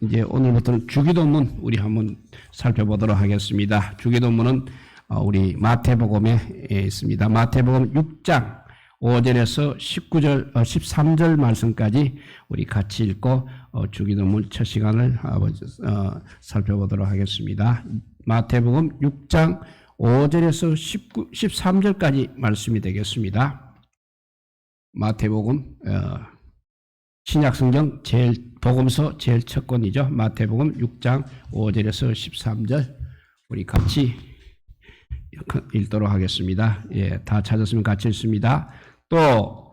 이제 오늘부터는 주기도문 우리 한번 살펴보도록 하겠습니다. 주기도문은 우리 마태복음에 있습니다. 마태복음 6장 5절에서 19절, 13절 말씀까지 우리 같이 읽고 주기도문 첫 시간을 살펴보도록 하겠습니다. 마태복음 6장 5절에서 13절까지 말씀이 되겠습니다. 마태복음 신약성경 복음서 제일 첫 권이죠. 마태복음 6장 5절에서 13절 우리 같이 읽도록 하겠습니다. 예, 다 찾았으면 같이 읽습니다. 또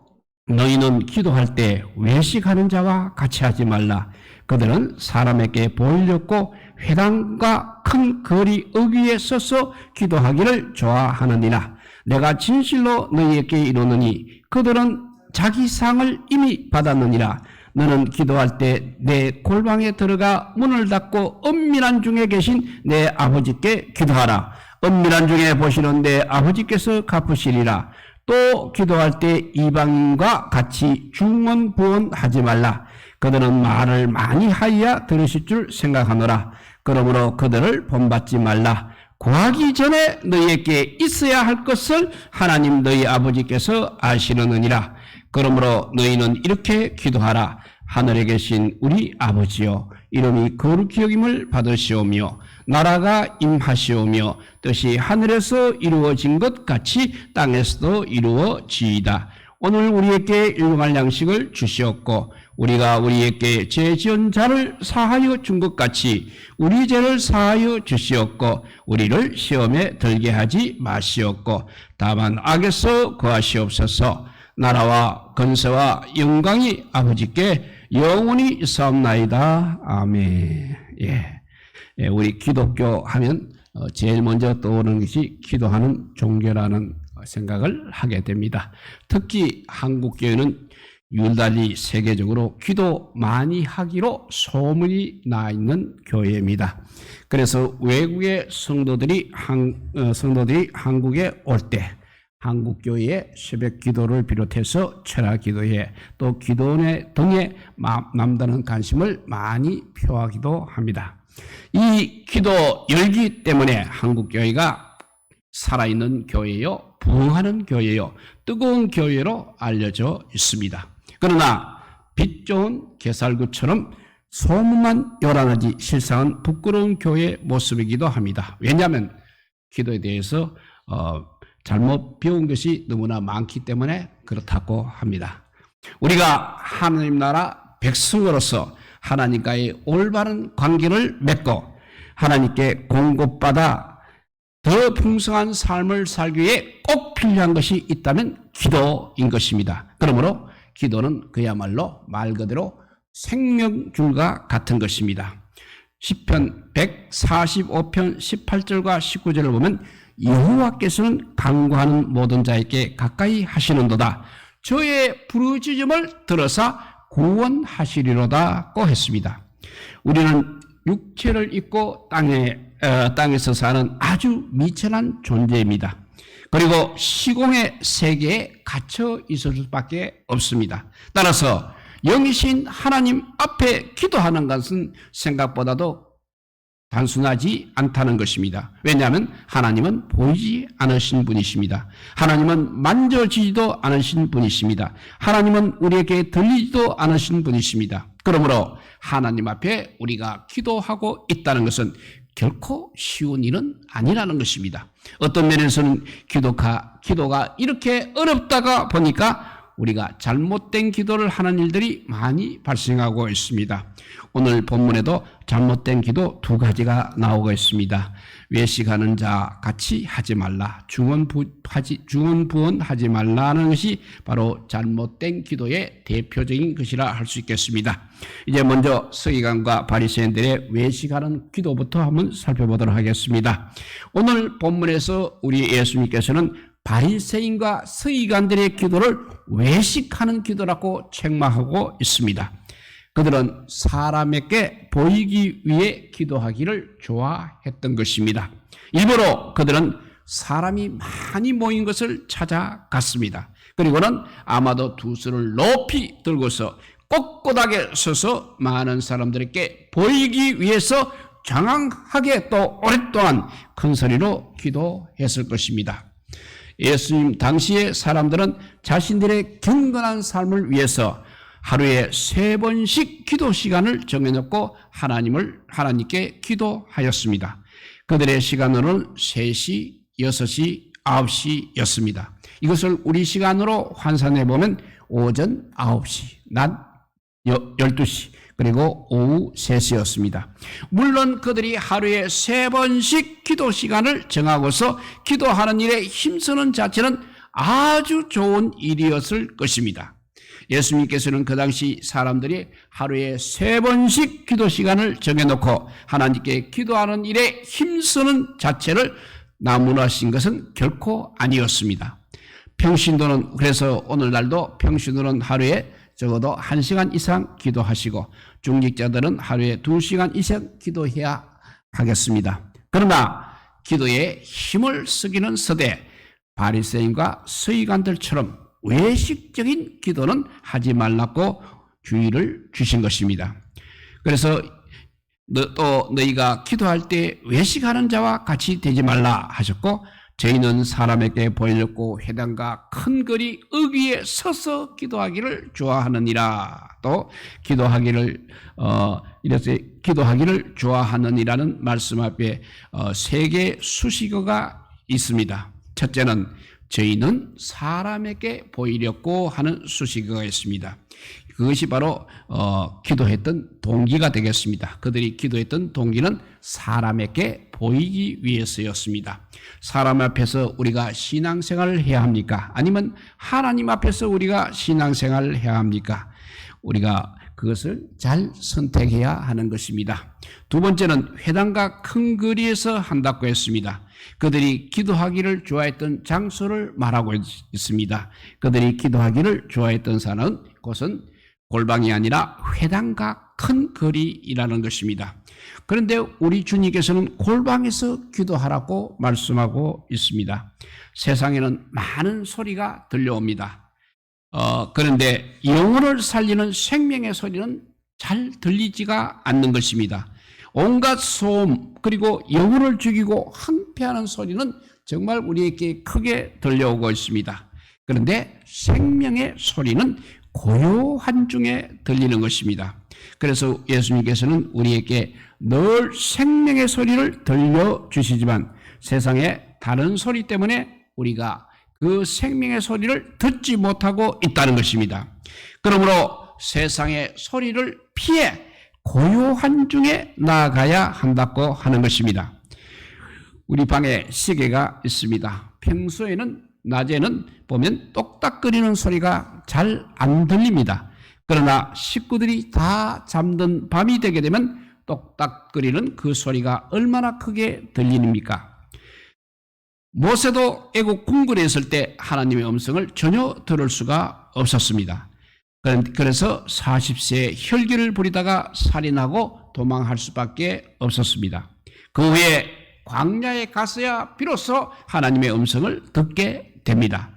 너희는 기도할 때 외식하는 자와 같이 하지 말라. 그들은 사람에게 보이려고 회당과 큰 거리 어귀에 서서 기도하기를 좋아하느니라. 내가 진실로 너희에게 이르노니 그들은 자기 상을 이미 받았느니라. 너는 기도할 때 내 골방에 들어가 문을 닫고 은밀한 중에 계신 내 아버지께 기도하라. 은밀한 중에 보시는 내 아버지께서 갚으시리라. 또 기도할 때 이방인과 같이 중언부언하지 말라. 그들은 말을 많이 하여야 들으실 줄 생각하노라. 그러므로 그들을 본받지 말라. 구하기 전에 너희에게 있어야 할 것을 하나님 너희 아버지께서 아시느니라. 그러므로 너희는 이렇게 기도하라. 하늘에 계신 우리 아버지여, 이름이 거룩히 여김을 받으시오며 나라가 임하시오며 뜻이 하늘에서 이루어진 것 같이 땅에서도 이루어지이다. 오늘 우리에게 일용할 양식을 주시옵고 우리가 우리에게 죄 지은 자를 사하여 준 것 같이 우리 죄를 사하여 주시옵고 우리를 시험에 들게 하지 마시옵고 다만 악에서 구하시옵소서. 나라와 권세와 영광이 아버지께 영원히 있사옵나이다. 아멘. 예, 우리 기독교 하면 제일 먼저 떠오르는 것이 기도하는 종교라는 생각을 하게 됩니다. 특히 한국교회는 유달리 세계적으로 기도 많이 하기로 소문이 나 있는 교회입니다. 그래서 외국의 성도들이 한국에 올 때 한국교회의 새벽 기도를 비롯해서 철학 기도회 또 기도회 등에 남다른 관심을 많이 표하기도 합니다. 이 기도 열기 때문에 한국교회가 살아있는 교회요, 부흥하는 교회요, 뜨거운 교회로 알려져 있습니다. 그러나 빛 좋은 개살구처럼 소문만 요란하지 실상은 부끄러운 교회의 모습이기도 합니다. 왜냐하면 기도에 대해서 잘못 배운 것이 너무나 많기 때문에 그렇다고 합니다. 우리가 하나님 나라 백성으로서 하나님과의 올바른 관계를 맺고 하나님께 공급받아 더 풍성한 삶을 살기 위해 꼭 필요한 것이 있다면 기도인 것입니다. 그러므로 기도는 그야말로 말 그대로 생명줄과 같은 것입니다. 시편 145편 18절과 19절을 보면 여호와께서는 간구하는 모든 자에게 가까이 하시는도다. 저의 부르짖음을 들어서 구원하시리로다고 했습니다. 우리는 육체를 입고 땅에서 사는 아주 미천한 존재입니다. 그리고 시공의 세계에 갇혀 있을 수밖에 없습니다. 따라서 영이신 하나님 앞에 기도하는 것은 생각보다도 단순하지 않다는 것입니다. 왜냐하면 하나님은 보이지 않으신 분이십니다. 하나님은 만져지지도 않으신 분이십니다. 하나님은 우리에게 들리지도 않으신 분이십니다. 그러므로 하나님 앞에 우리가 기도하고 있다는 것은 결코 쉬운 일은 아니라는 것입니다. 어떤 면에서는 기도가 이렇게 어렵다가 보니까 우리가 잘못된 기도를 하는 일들이 많이 발생하고 있습니다. 오늘 본문에도 잘못된 기도 두 가지가 나오고 있습니다. 외식하는 자 같이 하지 말라. 중언부언하지 말라는 것이 바로 잘못된 기도의 대표적인 것이라 할 수 있겠습니다. 이제 먼저 서기관과 바리새인들의 외식하는 기도부터 한번 살펴보도록 하겠습니다. 오늘 본문에서 우리 예수님께서는 바리새인과 서기관들의 기도를 외식하는 기도라고 책망하고 있습니다. 그들은 사람에게 보이기 위해 기도하기를 좋아했던 것입니다. 일부러 그들은 사람이 많이 모인 것을 찾아갔습니다. 그리고는 아마도 두 손을 높이 들고서 꼿꼿하게 서서 많은 사람들에게 보이기 위해서 장황하게 또 오랫동안 큰 소리로 기도했을 것입니다. 예수님 당시의 사람들은 자신들의 경건한 삶을 위해서 하루에 3번씩 기도 시간을 정해놓고 하나님께 기도하였습니다. 그들의 시간으로는 3시, 6시, 9시였습니다. 이것을 우리 시간으로 환산해 보면 오전 9시, 낮 12시, 그리고 오후 3시였습니다. 물론 그들이 하루에 3번씩 기도 시간을 정하고서 기도하는 일에 힘쓰는 자체는 아주 좋은 일이었을 것입니다. 예수님께서는 그 당시 사람들이 하루에 3번씩 기도 시간을 정해놓고 하나님께 기도하는 일에 힘쓰는 자체를 나무라신 것은 결코 아니었습니다. 평신도는 그래서 오늘날도 평신도는 하루에 적어도 1시간 이상 기도하시고 중직자들은 하루에 2시간 이상 기도해야 하겠습니다. 그러나 기도에 힘을 쓰기는 서되 바리새인과 서기관들처럼 외식적인 기도는 하지 말라고 주의를 주신 것입니다. 그래서 또 너희가 기도할 때 외식하는 자와 같이 되지 말라 하셨고, 저희는 사람에게 보이려고 회당과 큰 거리 어귀에 서서 기도하기를 좋아하느니라. 또 기도하기를 좋아하느니라는 말씀 앞에 3개의 수식어가 있습니다. 첫째는 저희는 사람에게 보이려고 하는 수식어가 있습니다. 그것이 바로 기도했던 동기가 되겠습니다. 그들이 기도했던 동기는 사람에게 보이기 위해서였습니다. 사람 앞에서 우리가 신앙생활을 해야 합니까? 아니면 하나님 앞에서 우리가 신앙생활을 해야 합니까? 우리가 그것을 잘 선택해야 하는 것입니다. 두 번째는 회당과 큰 거리에서 한다고 했습니다. 그들이 기도하기를 좋아했던 장소를 말하고 있습니다. 그들이 기도하기를 좋아했던 곳은 골방이 아니라 회당과 큰 거리이라는 것입니다. 그런데 우리 주님께서는 골방에서 기도하라고 말씀하고 있습니다. 세상에는 많은 소리가 들려옵니다. 그런데 영혼을 살리는 생명의 소리는 잘 들리지가 않는 것입니다. 온갖 소음 그리고 영혼을 죽이고 항폐하는 소리는 정말 우리에게 크게 들려오고 있습니다. 그런데 생명의 소리는 고요한 중에 들리는 것입니다. 그래서 예수님께서는 우리에게 늘 생명의 소리를 들려주시지만 세상의 다른 소리 때문에 우리가 그 생명의 소리를 듣지 못하고 있다는 것입니다. 그러므로 세상의 소리를 피해 고요한 중에 나아가야 한다고 하는 것입니다. 우리 방에 시계가 있습니다. 평소에는 낮에는 보면 똑딱거리는 소리가 잘 안 들립니다. 그러나 식구들이 다 잠든 밤이 되게 되면 똑딱거리는 그 소리가 얼마나 크게 들립니까? 모세도 애국 궁궐에 있을 때 하나님의 음성을 전혀 들을 수가 없었습니다. 그래서 40세에 혈기를 부리다가 살인하고 도망할 수밖에 없었습니다. 그 후에 광야에 갔어야 비로소 하나님의 음성을 듣게 됩니다.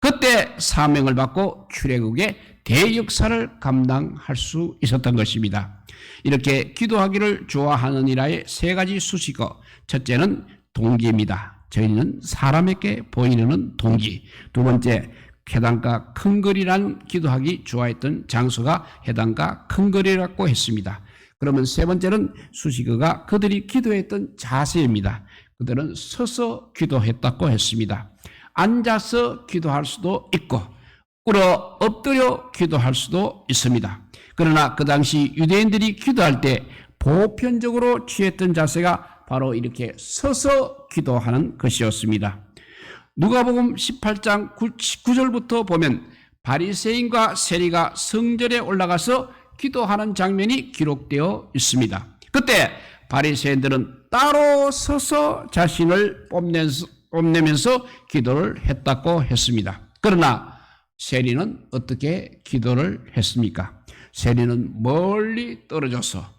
그때 사명을 받고 출애굽의 대역사를 감당할 수 있었던 것입니다. 이렇게 기도하기를 좋아하느니라의 3가지 수식어. 첫째는 동기입니다. 저희는 사람에게 보이는 동기. 두 번째, 회당과 큰 거리라는 기도하기 좋아했던 장소가 회당과 큰 거리라고 했습니다. 그러면 세 번째는 수식어가 그들이 기도했던 자세입니다. 그들은 서서 기도했다고 했습니다. 앉아서 기도할 수도 있고 꿇어 엎드려 기도할 수도 있습니다. 그러나 그 당시 유대인들이 기도할 때 보편적으로 취했던 자세가 바로 이렇게 서서 기도하는 것이었습니다. 누가복음 18장 9절부터 보면 바리새인과 세리가 성전에 올라가서 기도하는 장면이 기록되어 있습니다. 그때 바리새인들은 따로 서서 자신을 뽐내면서 기도를 했다고 했습니다. 그러나 세리는 어떻게 기도를 했습니까? 세리는 멀리 떨어져서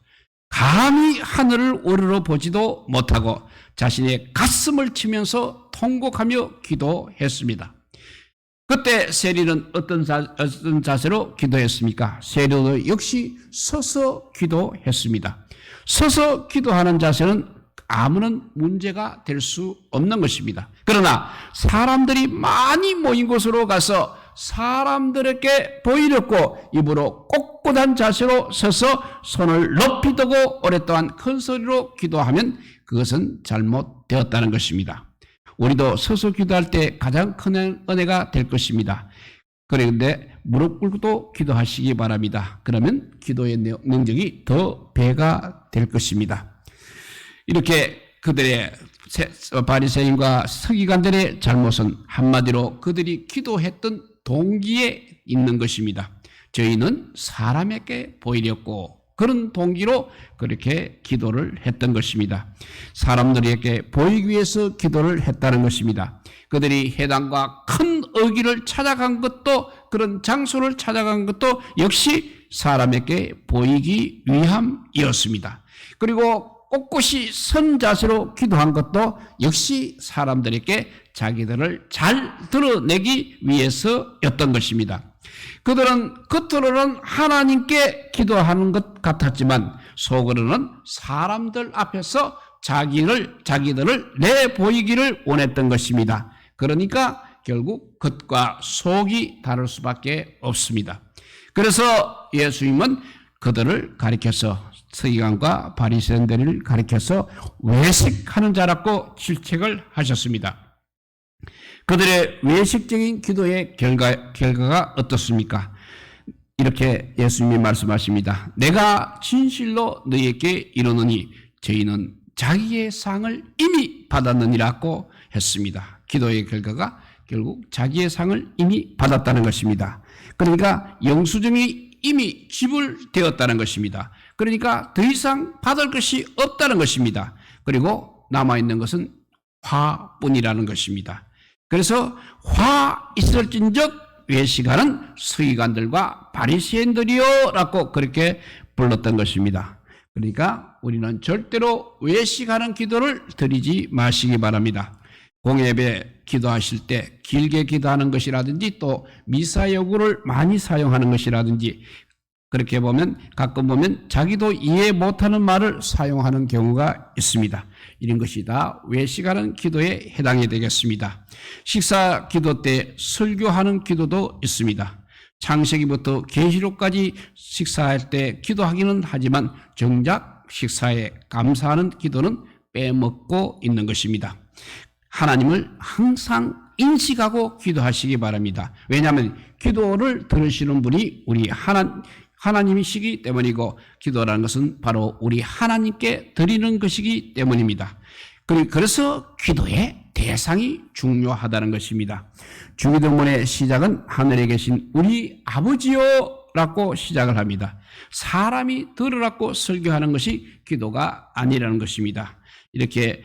감히 하늘을 우러러 보지도 못하고 자신의 가슴을 치면서 통곡하며 기도했습니다. 그때 세리는 어떤 자세로 기도했습니까? 세리도 역시 서서 기도했습니다. 서서 기도하는 자세는 아무런 문제가 될 수 없는 것입니다. 그러나 사람들이 많이 모인 곳으로 가서 사람들에게 보이려고 입으로 꼿꼿한 자세로 서서 손을 높이 들고 오랫동안 큰 소리로 기도하면 그것은 잘못되었다는 것입니다. 우리도 서서 기도할 때 가장 큰 은혜가 될 것입니다. 그런데 무릎 꿇고도 기도하시기 바랍니다. 그러면 기도의 능력이 더 배가 될 것입니다. 이렇게 그들의 바리새인과 서기관들의 잘못은 한마디로 그들이 기도했던 동기에 있는 것입니다. 저희는 사람에게 보이려고 그런 동기로 그렇게 기도를 했던 것입니다. 사람들에게 보이기 위해서 기도를 했다는 것입니다. 그들이 회당과 큰 어귀를 찾아간 것도, 그런 장소를 찾아간 것도 역시 사람에게 보이기 위함이었습니다. 그리고 꼿꼿이 선 자세로 기도한 것도 역시 사람들에게 자기들을 잘 드러내기 위해서였던 것입니다. 그들은 겉으로는 하나님께 기도하는 것 같았지만 속으로는 사람들 앞에서 자기들을 내보이기를 원했던 것입니다. 그러니까 결국 겉과 속이 다를 수밖에 없습니다. 그래서 예수님은 그들을 가리켜서, 서기관과 바리새인들을 가리켜서 외식하는 자라고 질책을 하셨습니다. 그들의 외식적인 기도의 결과가 어떻습니까? 이렇게 예수님이 말씀하십니다. 내가 진실로 너희에게 이르노니 저희는 자기의 상을 이미 받았느니라고 했습니다. 기도의 결과가 결국 자기의 상을 이미 받았다는 것입니다. 그러니까 영수증이 이미 지불되었다는 것입니다. 그러니까 더 이상 받을 것이 없다는 것입니다. 그리고 남아있는 것은 화뿐이라는 것입니다. 그래서 화 있을진적 외식하는 서기관들과 바리새인들이요 라고 그렇게 불렀던 것입니다. 그러니까 우리는 절대로 외식하는 기도를 드리지 마시기 바랍니다. 공예배 기도하실 때 길게 기도하는 것이라든지 또 미사여구를 많이 사용하는 것이라든지 그렇게 보면 가끔 보면 자기도 이해 못하는 말을 사용하는 경우가 있습니다. 이런 것이 다 외식하는 기도에 해당이 되겠습니다. 식사 기도 때 설교하는 기도도 있습니다. 창세기부터 계시록까지 식사할 때 기도하기는 하지만 정작 식사에 감사하는 기도는 빼먹고 있는 것입니다. 하나님을 항상 인식하고 기도하시기 바랍니다. 왜냐하면 기도를 들으시는 분이 우리 하나님이시기 때문이고 기도라는 것은 바로 우리 하나님께 드리는 것이기 때문입니다. 그래서 기도의 대상이 중요하다는 것입니다. 주기도문의 시작은 하늘에 계신 우리 아버지요 라고 시작을 합니다. 사람이 들으라고 설교하는 것이 기도가 아니라는 것입니다. 이렇게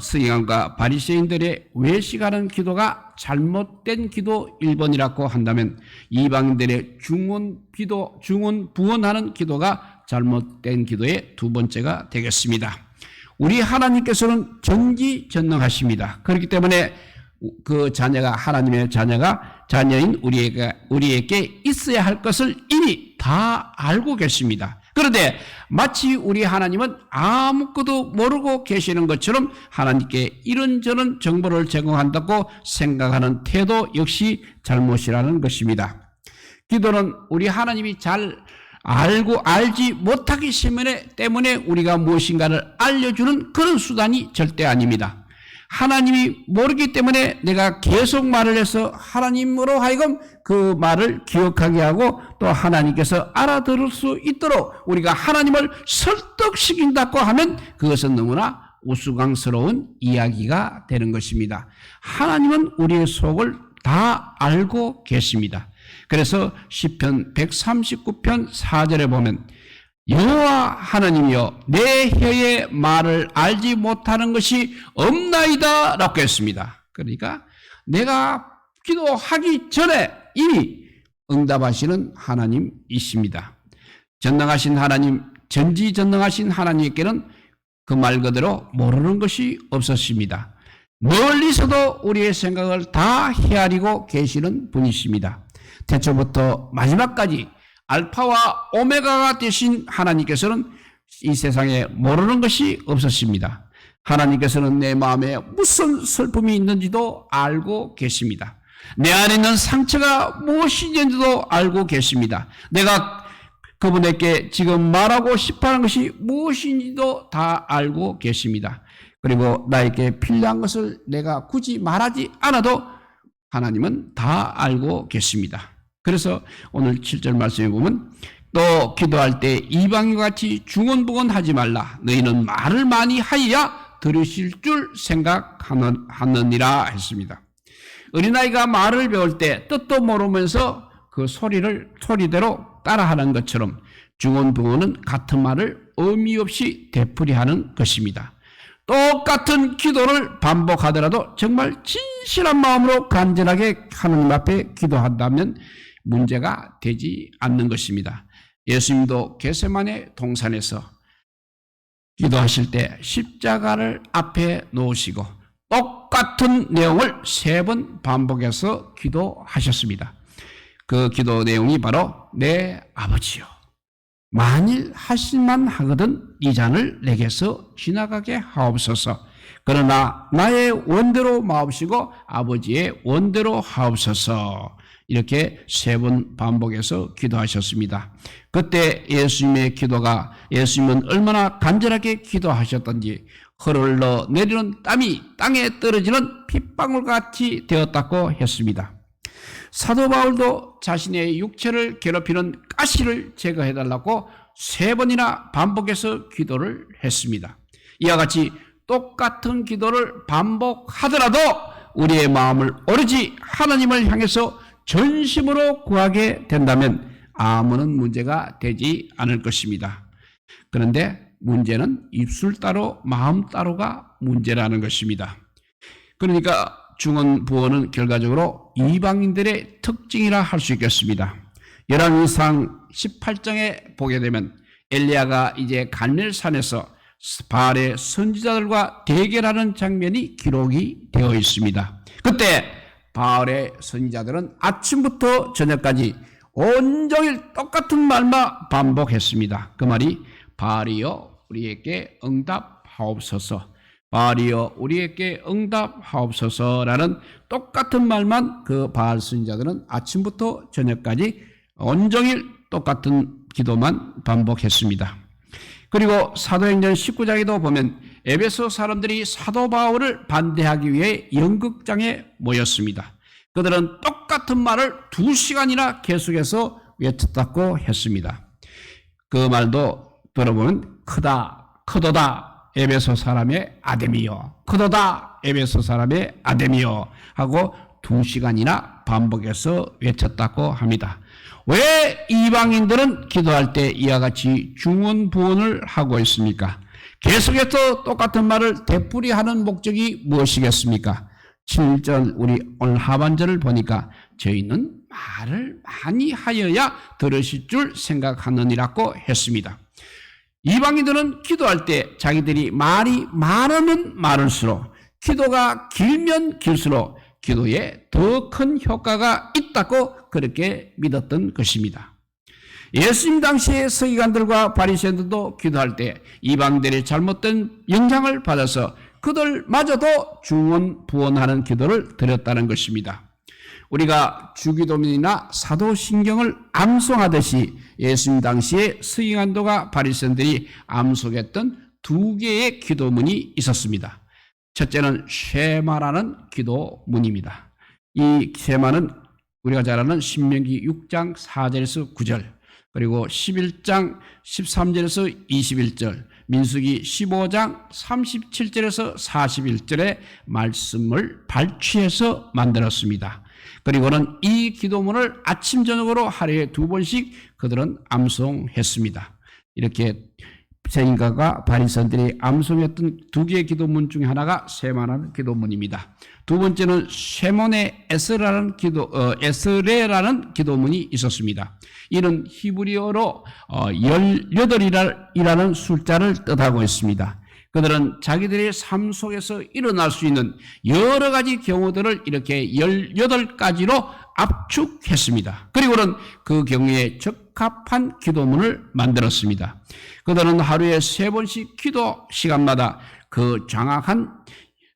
서기관과 바리새인들의 외식하는 기도가 잘못된 기도 1번이라고 한다면 이방인들의 중언 부언하는 기도가 잘못된 기도의 두 번째가 되겠습니다. 우리 하나님께서는 전지전능하십니다. 그렇기 때문에 그 자녀가 하나님의 자녀인 우리에게 있어야 할 것을 이미 다 알고 계십니다. 그런데 마치 우리 하나님은 아무것도 모르고 계시는 것처럼 하나님께 이런저런 정보를 제공한다고 생각하는 태도 역시 잘못이라는 것입니다. 기도는 우리 하나님이 잘 알지 못하기 때문에 우리가 무엇인가를 알려주는 그런 수단이 절대 아닙니다. 하나님이 모르기 때문에 내가 계속 말을 해서 하나님으로 하여금 그 말을 기억하게 하고 또 하나님께서 알아들을 수 있도록 우리가 하나님을 설득시킨다고 하면 그것은 너무나 우스꽝스러운 이야기가 되는 것입니다. 하나님은 우리의 속을 다 알고 계십니다. 그래서 시편 139편 4절에 보면 여호와 하나님이여 내 혀의 말을 알지 못하는 것이 없나이다 라고 했습니다. 그러니까 내가 기도하기 전에 이미 응답하시는 하나님이십니다. 전능하신 하나님, 전지전능하신 하나님께는 그 말 그대로 모르는 것이 없으십니다. 멀리서도 우리의 생각을 다 헤아리고 계시는 분이십니다. 태초부터 마지막까지 알파와 오메가가 되신 하나님께서는 이 세상에 모르는 것이 없으십니다. 하나님께서는 내 마음에 무슨 슬픔이 있는지도 알고 계십니다. 내 안에 있는 상처가 무엇인지도 알고 계십니다. 내가 그분에게 지금 말하고 싶어하는 것이 무엇인지도 다 알고 계십니다. 그리고 나에게 필요한 것을 내가 굳이 말하지 않아도 하나님은 다 알고 계십니다. 그래서 오늘 7절 말씀에 보면 또 기도할 때 이방인과 같이 중언부언하지 말라. 너희는 말을 많이 하여야 들으실 줄 생각하느니라 했습니다. 어린아이가 말을 배울 때 뜻도 모르면서 그 소리대로 따라하는 것처럼 중언부언은 같은 말을 의미 없이 되풀이하는 것입니다. 똑같은 기도를 반복하더라도 정말 진실한 마음으로 간절하게 하나님 앞에 기도한다면 문제가 되지 않는 것입니다. 예수님도 겟세마네 동산에서 기도하실 때 십자가를 앞에 놓으시고 똑같은 내용을 3번 반복해서 기도하셨습니다. 그 기도 내용이 바로 내 아버지요, 만일 하실만 하거든 이 잔을 내게서 지나가게 하옵소서. 그러나 나의 원대로 마옵시고 아버지의 원대로 하옵소서. 이렇게 3번 반복해서 기도하셨습니다. 그때 예수님은 얼마나 간절하게 기도하셨던지 흘러 내리는 땀이 땅에 떨어지는 핏방울같이 되었다고 했습니다. 사도 바울도 자신의 육체를 괴롭히는 가시를 제거해달라고 3번이나 반복해서 기도를 했습니다. 이와 같이 똑같은 기도를 반복하더라도 우리의 마음을 오로지 하나님을 향해서 전심으로 구하게 된다면 아무런 문제가 되지 않을 것입니다. 그런데 문제는 입술 따로 마음 따로가 문제라는 것입니다. 그러니까 중언부언은 결과적으로 이방인들의 특징이라 할 수 있겠습니다. 열왕기상 18장에 보게 되면 엘리야가 이제 갈멜산에서 바알의 선지자들과 대결하는 장면이 기록이 되어 있습니다. 그때 바알의 선지자들은 아침부터 저녁까지 온종일 똑같은 말만 반복했습니다. 그 말이 바알이여 우리에게 응답하옵소서, 바알이여 우리에게 응답하옵소서라는 똑같은 말만 그 바알 선지자들은 아침부터 저녁까지 온종일 똑같은 기도만 반복했습니다. 그리고 사도행전 19장에도 보면 에베소 사람들이 사도 바울을 반대하기 위해 연극장에 모였습니다. 그들은 똑같은 말을 2시간이나 계속해서 외쳤다고 했습니다. 그 말도 들어보면 크도다 에베소 사람의 아데미요, 크도다 에베소 사람의 아데미요 하고 2시간이나 반복해서 외쳤다고 합니다. 왜 이방인들은 기도할 때 이와 같이 중언부언을 하고 있습니까? 계속해서 똑같은 말을 되풀이하는 목적이 무엇이겠습니까? 7절 우리 오늘 하반절을 보니까 저희는 말을 많이 하여야 들으실 줄 생각하느니라고 했습니다. 이방인들은 기도할 때 자기들이 말이 많으면 많을수록, 기도가 길면 길수록 기도에 더 큰 효과가 있다고 그렇게 믿었던 것입니다. 예수님 당시의 서기관들과 바리새인들도 기도할 때 이방인들의 잘못된 영향을 받아서 그들마저도 중언부언하는 기도를 드렸다는 것입니다. 우리가 주기도문이나 사도신경을 암송하듯이 예수님 당시에 서기관들과 바리새인들이 암송했던 2개의 기도문이 있었습니다. 첫째는 쉐마라는 기도문입니다. 이 쉐마는 우리가 잘 아는 신명기 6장 4절에서 9절, 그리고 11장 13절에서 21절, 민수기 15장 37절에서 41절의 말씀을 발췌해서 만들었습니다. 그리고는 이 기도문을 아침 저녁으로 하루에 2번씩 그들은 암송했습니다. 이렇게 서기관과 바리새인들이 암송했던 2개의 기도문 중에 하나가 쉐마라는 기도문입니다. 두 번째는 쉐몬의 에스레라는 기도문이 있었습니다. 이는 히브리어로 18이라는 숫자를 뜻하고 있습니다. 그들은 자기들의 삶 속에서 일어날 수 있는 여러 가지 경우들을 이렇게 18가지로 압축했습니다. 그리고는 그 경우에 적합한 기도문을 만들었습니다. 그들은 하루에 3번씩 기도 시간마다 그 정확한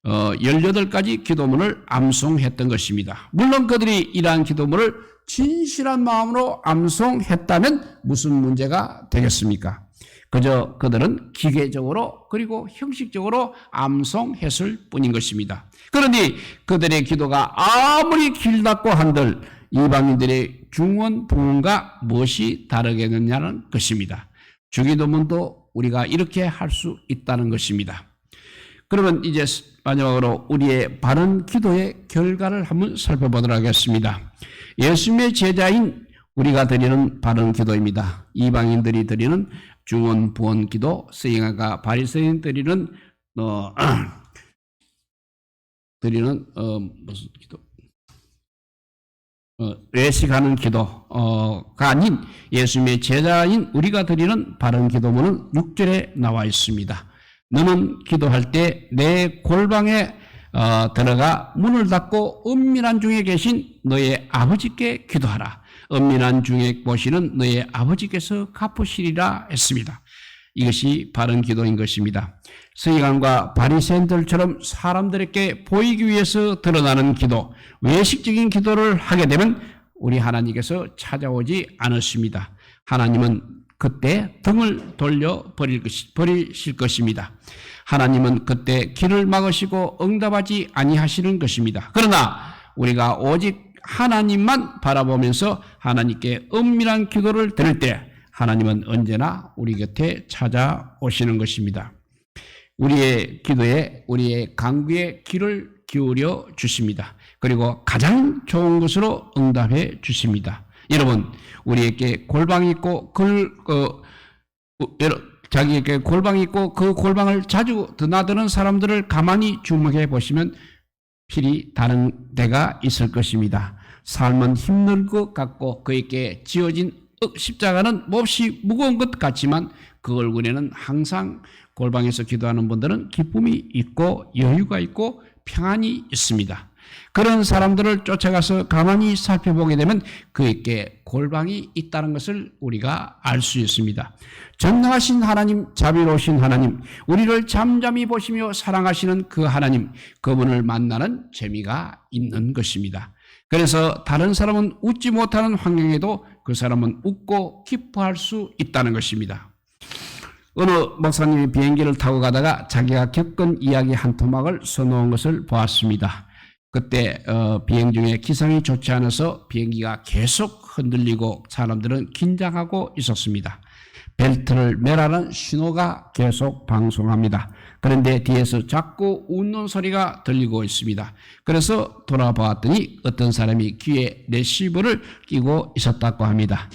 18가지 기도문을 암송했던 것입니다. 물론 그들이 이러한 기도문을 진실한 마음으로 암송했다면 무슨 문제가 되겠습니까? 그저 그들은 기계적으로 그리고 형식적으로 암송했을 뿐인 것입니다. 그러니 그들의 기도가 아무리 길다고 한들 이방인들의 중원 부흥과 무엇이 다르겠느냐는 것입니다. 주기도문도 우리가 이렇게 할 수 있다는 것입니다. 그러면 이제 마지막으로 우리의 바른 기도의 결과를 한번 살펴보도록 하겠습니다. 예수님의 제자인 우리가 드리는 바른 기도입니다. 이방인들이 드리는 중원 부원 기도, 서기관과 바리새인 드리는 무슨 기도? 외식하는 기도가 아닌 예수님의 제자인 우리가 드리는 바른 기도문은 6절에 나와 있습니다. 너는 기도할 때 내 골방에 들어가 문을 닫고 은밀한 중에 계신 너의 아버지께 기도하라. 은밀한 중에 보시는 너의 아버지께서 갚으시리라 했습니다. 이것이 바른 기도인 것입니다. 서기관과 바리새인들처럼 사람들에게 보이기 위해서 드러나는 기도, 외식적인 기도를 하게 되면 우리 하나님께서 찾아오지 않으십니다. 하나님은 그때 등을 돌려 버리실 것입니다. 하나님은 그때 길을 막으시고 응답하지 아니하시는 것입니다. 그러나 우리가 오직 하나님만 바라보면서 하나님께 은밀한 기도를 드릴 때 하나님은 언제나 우리 곁에 찾아오시는 것입니다. 우리의 기도에 우리의 간구에 귀를 기울여 주십니다. 그리고 가장 좋은 것으로 응답해 주십니다. 여러분, 우리에게 골방이 있고 자기에게 골방이 있고 그 골방을 자주 드나드는 사람들을 가만히 주목해 보시면 필히 다른 데가 있을 것입니다. 삶은 힘들 것 같고 그에게 지어진 십자가는 몹시 무거운 것 같지만 그 얼굴에는 항상 골방에서 기도하는 분들은 기쁨이 있고 여유가 있고 평안이 있습니다. 그런 사람들을 쫓아가서 가만히 살펴보게 되면 그에게 골방이 있다는 것을 우리가 알 수 있습니다. 전능하신 하나님, 자비로우신 하나님, 우리를 잠잠히 보시며 사랑하시는 그 하나님, 그분을 만나는 재미가 있는 것입니다. 그래서 다른 사람은 웃지 못하는 환경에도 그 사람은 웃고 기뻐할 수 있다는 것입니다. 어느 목사님이 비행기를 타고 가다가 자기가 겪은 이야기 한 토막을 써놓은 것을 보았습니다. 그때 비행 중에 기상이 좋지 않아서 비행기가 계속 흔들리고 사람들은 긴장하고 있었습니다. 벨트를 매라는 신호가 계속 방송합니다. 그런데 뒤에서 자꾸 웃는 소리가 들리고 있습니다. 그래서 돌아보았더니 어떤 사람이 귀에 레시버를 끼고 있었다고 합니다.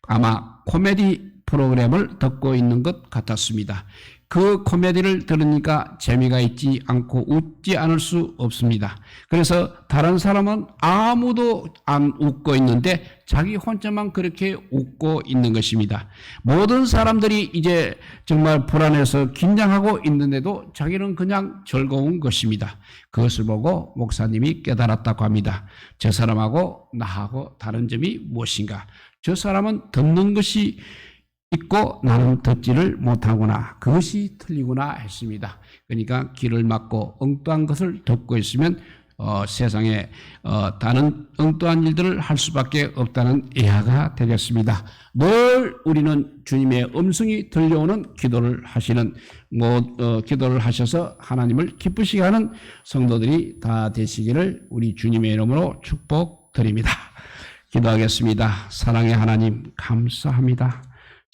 아마 코미디 프로그램을 듣고 있는 것 같았습니다. 그 코미디를 들으니까 재미가 있지 않고 웃지 않을 수 없습니다. 그래서 다른 사람은 아무도 안 웃고 있는데 자기 혼자만 그렇게 웃고 있는 것입니다. 모든 사람들이 이제 정말 불안해서 긴장하고 있는데도 자기는 그냥 즐거운 것입니다. 그것을 보고 목사님이 깨달았다고 합니다. 저 사람하고 나하고 다른 점이 무엇인가? 저 사람은 듣는 것이 있고 나는 듣지를 못하구나. 그것이 틀리구나 했습니다. 그러니까 귀를 막고 엉뚱한 것을 듣고 있으면 세상에 다른 엉뚱한 일들을 할 수밖에 없다는 이해가 되겠습니다. 늘 우리는 주님의 음성이 들려오는 기도를 하시는 기도를 하셔서 하나님을 기쁘시게 하는 성도들이 다 되시기를 우리 주님의 이름으로 축복드립니다. 기도하겠습니다. 사랑의 하나님 감사합니다.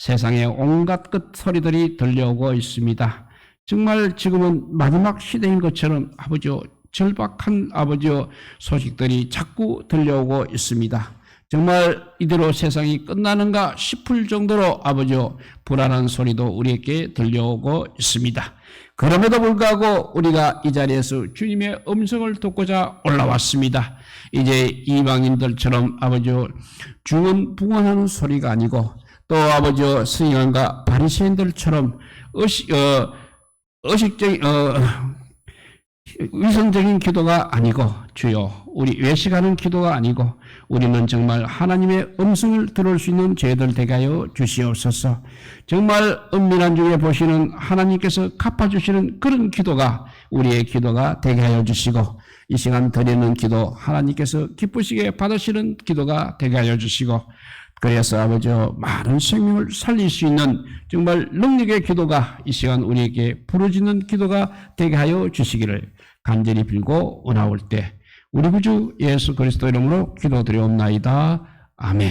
세상에 온갖 끝 소리들이 들려오고 있습니다. 정말 지금은 마지막 시대인 것처럼 아버지요, 절박한 아버지요, 소식들이 자꾸 들려오고 있습니다. 정말 이대로 세상이 끝나는가 싶을 정도로 아버지요, 불안한 소리도 우리에게 들려오고 있습니다. 그럼에도 불구하고 우리가 이 자리에서 주님의 음성을 듣고자 올라왔습니다. 이제 이방인들처럼 아버지요, 중언부언하는 소리가 아니고 또 아버지와 서기관과 바리새인들처럼 의식적인 위선적인 기도가 아니고 주여 우리 외식하는 기도가 아니고 우리는 정말 하나님의 음성을 들을 수 있는 죄들 되게 하여 주시옵소서. 정말 은밀한 중에 보시는 하나님께서 갚아주시는 그런 기도가 우리의 기도가 되게 하여 주시고 이 시간 드리는 기도 하나님께서 기쁘시게 받으시는 기도가 되게 하여 주시고 그래서 아버지 많은 생명을 살릴 수 있는 정말 능력의 기도가 이 시간 우리에게 부르짖는 기도가 되게 하여 주시기를 간절히 빌고 원하올 때 우리 구주 예수 그리스도 이름으로 기도드리옵나이다. 아멘.